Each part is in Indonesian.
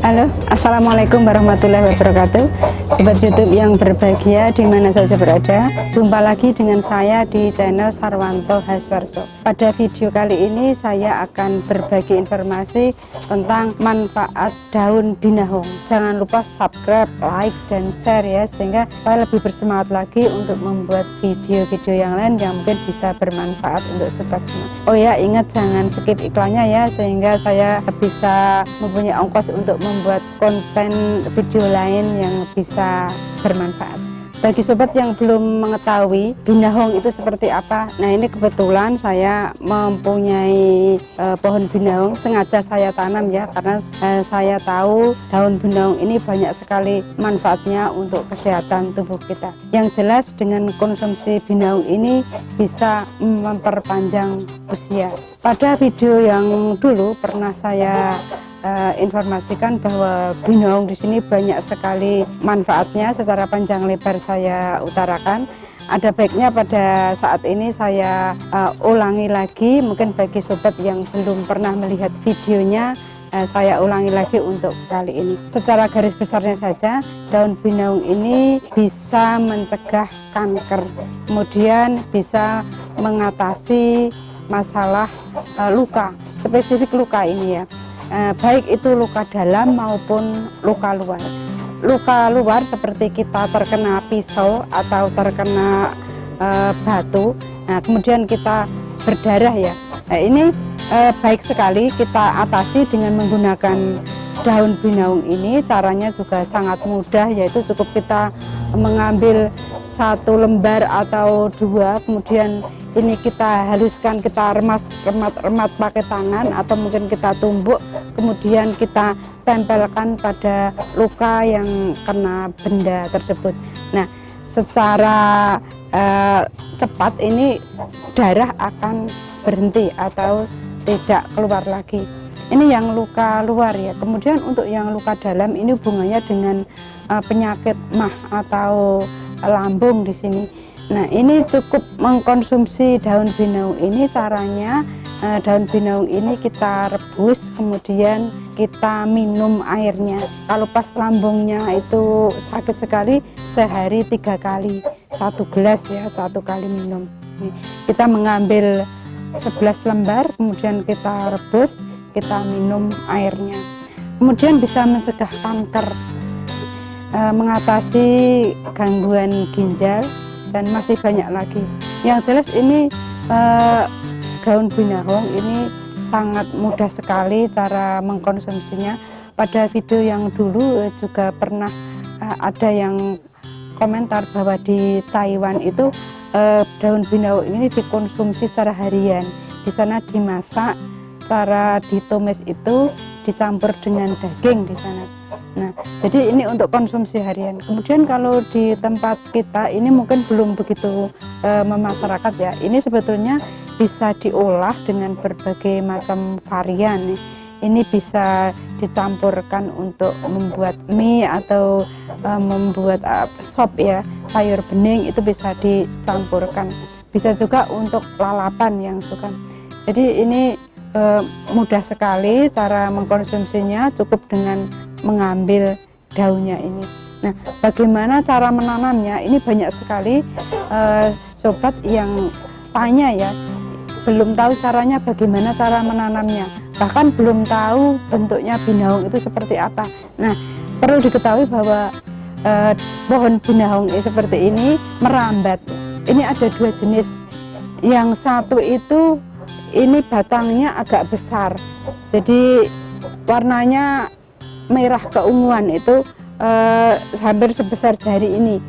Halo, assalamualaikum warahmatullahi wabarakatuh. Sobat YouTube yang berbahagia di mana saja berada, jumpa lagi dengan saya di channel Sarwanto Haswarso. Pada video kali ini saya akan berbagi informasi tentang manfaat daun binahong. Jangan lupa subscribe, like, dan share ya, sehingga saya lebih bersemangat lagi untuk membuat video-video yang lain yang mungkin bisa bermanfaat untuk sobat semua. Oh ya, ingat jangan skip iklannya ya, sehingga saya bisa mempunyai ongkos untuk membuat konten video lain yang bisa bermanfaat. Bagi sobat yang belum mengetahui binahong itu seperti apa, nah ini kebetulan saya mempunyai pohon binahong, sengaja saya tanam ya, karena saya tahu daun binahong ini banyak sekali manfaatnya untuk kesehatan tubuh kita. Yang jelas dengan konsumsi binahong ini bisa memperpanjang usia. Pada video yang dulu pernah saya informasikan bahwa binahong di sini banyak sekali manfaatnya, secara panjang lebar saya utarakan. Ada baiknya pada saat ini saya ulangi lagi, mungkin bagi sobat yang belum pernah melihat videonya, saya ulangi lagi untuk kali ini. Secara garis besarnya saja, daun binahong ini bisa mencegah kanker, kemudian bisa mengatasi masalah luka, spesifik luka ini ya. Baik itu luka dalam maupun luka luar. Luka luar seperti kita terkena pisau atau terkena batu, nah kemudian kita berdarah ya. Nah, ini baik sekali kita atasi dengan menggunakan daun binahong ini. Caranya juga sangat mudah, yaitu cukup kita mengambil satu lembar atau dua, kemudian ini kita haluskan, kita remat pakai tangan atau mungkin kita tumbuk, kemudian kita tempelkan pada luka yang kena benda tersebut. Nah, secara cepat ini darah akan berhenti atau tidak keluar lagi. Ini yang luka luar ya. Kemudian untuk yang luka dalam ini hubungannya dengan penyakit mah atau lambung di sini. Nah, ini cukup mengkonsumsi daun binahong ini. Caranya daun binahong ini kita rebus, kemudian kita minum airnya. Kalau pas lambungnya itu sakit sekali, sehari 3 kali, 1 gelas ya, 1 kali minum. Kita mengambil 11 lembar, kemudian kita rebus, kita minum airnya. Kemudian bisa mencegah kanker, mengatasi gangguan ginjal, dan masih banyak lagi. Yang jelas ini daun binahong ini sangat mudah sekali cara mengkonsumsinya. Pada video yang dulu juga pernah ada yang komentar bahwa di Taiwan itu daun binahong ini dikonsumsi secara harian. Di sana dimasak, cara ditumis itu dicampur dengan daging di sana. Nah, jadi ini untuk konsumsi harian. Kemudian kalau di tempat kita ini mungkin belum begitu memasyarakat ya. Ini sebetulnya bisa diolah dengan berbagai macam varian. Ini bisa dicampurkan untuk membuat mie atau membuat sop ya, sayur bening itu bisa dicampurkan. Bisa juga untuk lalapan yang suka. Jadi ini mudah sekali cara mengkonsumsinya, cukup dengan mengambil daunnya ini. Nah, bagaimana cara menanamnya? Ini banyak sekali sobat yang tanya ya, belum tahu caranya, bagaimana cara menanamnya, bahkan belum tahu bentuknya binahong itu seperti apa. Nah, perlu diketahui bahwa pohon binahong seperti ini merambat. Ini ada 2 jenis. Yang satu itu ini batangnya agak besar, jadi warnanya merah keunguan, itu hampir sebesar jari ini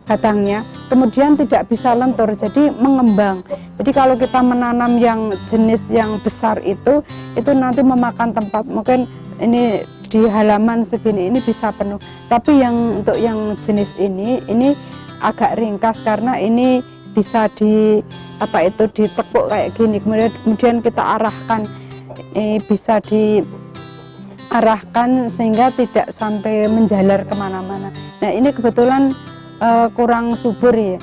batangnya. Kemudian tidak bisa lentur, jadi mengembang. Jadi kalau kita menanam yang jenis yang besar itu nanti memakan tempat. Mungkin ini di halaman segini ini bisa penuh. Tapi yang untuk yang jenis ini agak ringkas, karena ini bisa ditekuk kayak gini, kemudian kita arahkan, bisa diarahkan sehingga tidak sampai menjalar kemana-mana. Nah, ini kebetulan kurang subur ya.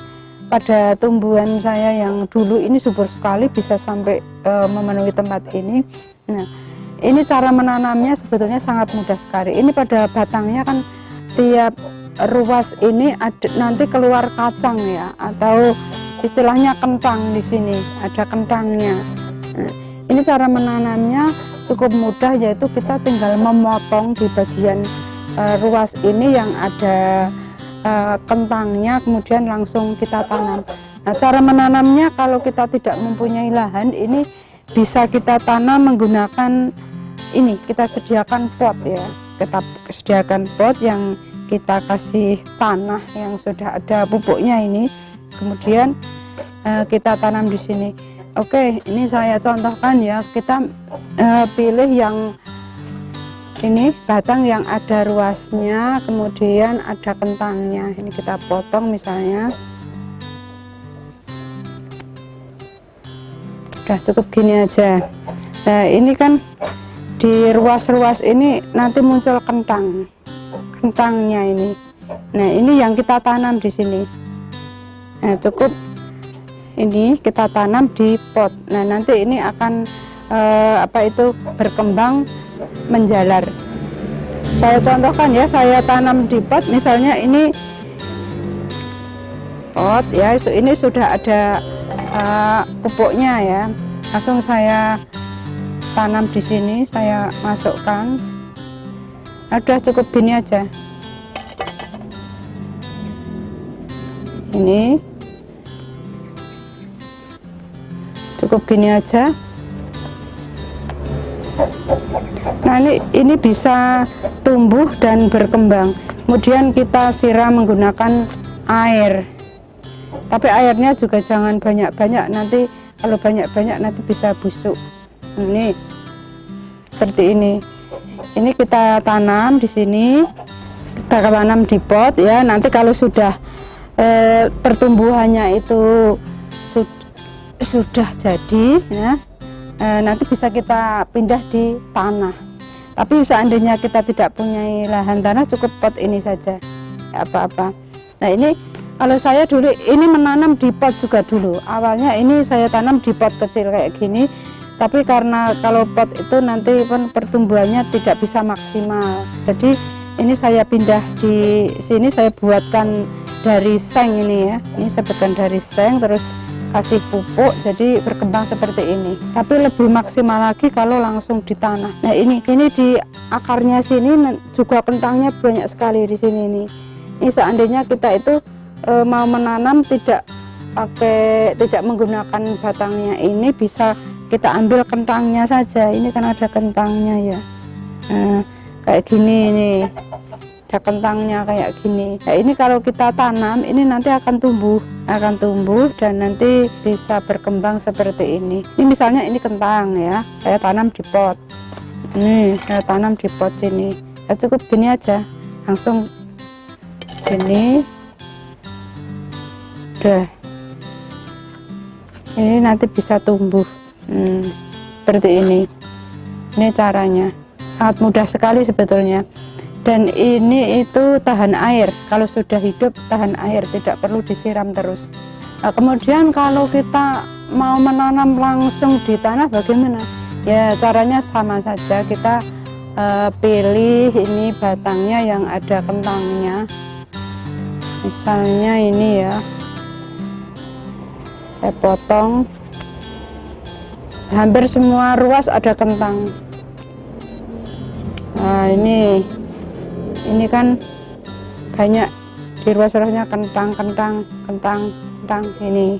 Pada tumbuhan saya yang dulu ini subur sekali, bisa sampai memenuhi tempat ini. Nah, ini cara menanamnya sebetulnya sangat mudah sekali. Ini pada batangnya kan tiap ruas ini ada, nanti keluar kacang ya, atau istilahnya kentang. Di sini ada kentangnya. Nah, ini cara menanamnya cukup mudah, yaitu kita tinggal memotong di bagian ruas ini yang ada kentangnya, kemudian langsung kita tanam. Nah, cara menanamnya kalau kita tidak mempunyai lahan, ini bisa kita tanam menggunakan ini, kita sediakan pot ya, kita sediakan pot yang kita kasih tanah yang sudah ada pupuknya ini, kemudian kita tanam di sini. Oke, ini saya contohkan ya, kita pilih yang ini batang yang ada ruasnya, kemudian ada kentangnya. Ini kita potong misalnya. Udah cukup gini aja. Nah, ini kan di ruas-ruas ini nanti muncul kentangnya ini. Nah, ini yang kita tanam di sini. Nah, cukup ini kita tanam di pot. Nah, nanti ini akan berkembang menjalar. Saya contohkan ya, saya tanam di pot, misalnya ini pot ya, ini sudah ada pupuknya ya, langsung saya tanam di sini, saya masukkan. Udah cukup gini aja. Ini cukup gini aja. Nah, ini bisa tumbuh dan berkembang. Kemudian kita siram menggunakan air. Tapi airnya juga jangan banyak-banyak, nanti kalau banyak-banyak nanti bisa busuk. Ini seperti ini. Ini kita tanam di sini, kita tanam di pot ya. Nanti kalau sudah pertumbuhannya itu sudah jadi ya, nanti bisa kita pindah di tanah. Tapi seandainya kita tidak punya lahan tanah, cukup pot ini saja, apa-apa. Nah, ini kalau saya dulu ini menanam di pot juga dulu. Awalnya ini saya tanam di pot kecil kayak gini, tapi karena kalau pot itu nanti pun pertumbuhannya tidak bisa maksimal. Jadi ini saya pindah di sini, saya buatkan dari seng ini ya. Ini saya buatkan dari seng, terus kasih pupuk, jadi berkembang seperti ini. Tapi lebih maksimal lagi kalau langsung di tanah. Nah, ini di akarnya sini juga kentangnya banyak sekali di sini nih. Ini seandainya kita itu mau menanam tidak menggunakan batangnya, ini bisa kita ambil kentangnya saja. Ini kan ada kentangnya ya, kayak gini, ini ada kentangnya kayak gini. Nah, ini kalau kita tanam, ini nanti akan tumbuh dan nanti bisa berkembang seperti ini. Ini misalnya ini kentang ya, saya tanam di pot. Ini saya tanam di pot sini. Ya, cukup gini aja, langsung gini. Udah, ini nanti bisa tumbuh seperti ini. Ini caranya sangat mudah sekali sebetulnya, dan ini itu tahan air. Kalau sudah hidup tahan air, tidak perlu disiram terus. Nah, kemudian kalau kita mau menanam langsung di tanah bagaimana? Ya, caranya sama saja. Kita pilih ini batangnya yang ada kentangnya, misalnya ini ya, saya potong. Hampir semua ruas ada kentang. Nah, ini kan banyak di ruas-ruasnya kentang ini.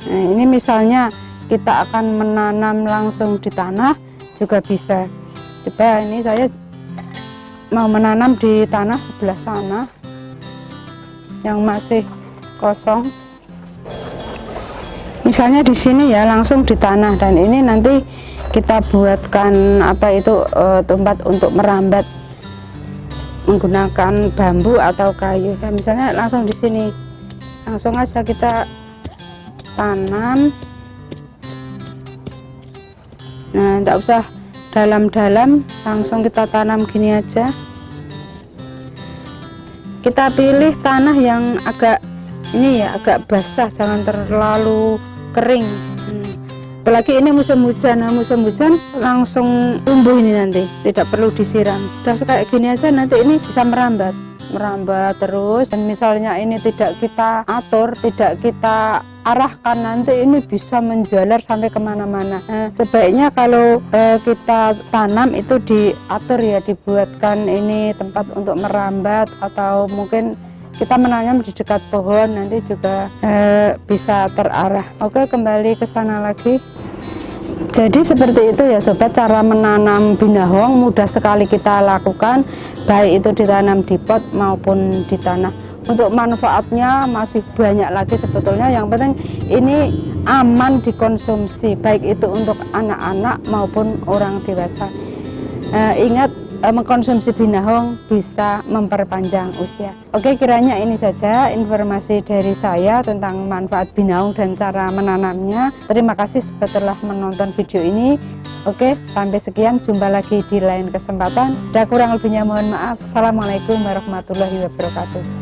Nah, ini misalnya kita akan menanam langsung di tanah juga bisa. Coba ini saya mau menanam di tanah sebelah sana yang masih kosong. Misalnya di sini ya, langsung di tanah, dan ini nanti kita buatkan tempat untuk merambat menggunakan bambu atau kayu. Nah, misalnya langsung di sini, langsung aja kita tanam. Nah, tidak usah dalam-dalam, langsung kita tanam gini aja. Kita pilih tanah yang agak ini ya, agak basah, jangan terlalu kering. Apalagi ini musim hujan, nah musim hujan langsung tumbuh ini nanti, tidak perlu disiram. Udah kayak gini aja nanti ini bisa merambat terus, dan misalnya ini tidak kita atur, tidak kita arahkan, nanti ini bisa menjalar sampai kemana-mana. Nah, sebaiknya kalau kita tanam itu diatur ya, dibuatkan ini tempat untuk merambat, atau mungkin kita menanam di dekat pohon, nanti juga bisa terarah. Oke, kembali ke sana lagi. Jadi seperti itu ya sobat, cara menanam binahong mudah sekali kita lakukan, baik itu ditanam di pot maupun di tanah. Untuk manfaatnya masih banyak lagi sebetulnya, yang penting ini aman dikonsumsi, baik itu untuk anak-anak maupun orang dewasa. Ingat, mengkonsumsi binahong bisa memperpanjang usia. Oke, kiranya ini saja informasi dari saya tentang manfaat binahong dan cara menanamnya. Terima kasih sudah telah menonton video ini. Oke, sampai sekian, jumpa lagi di lain kesempatan. Dan kurang lebihnya mohon maaf. Assalamualaikum warahmatullahi wabarakatuh.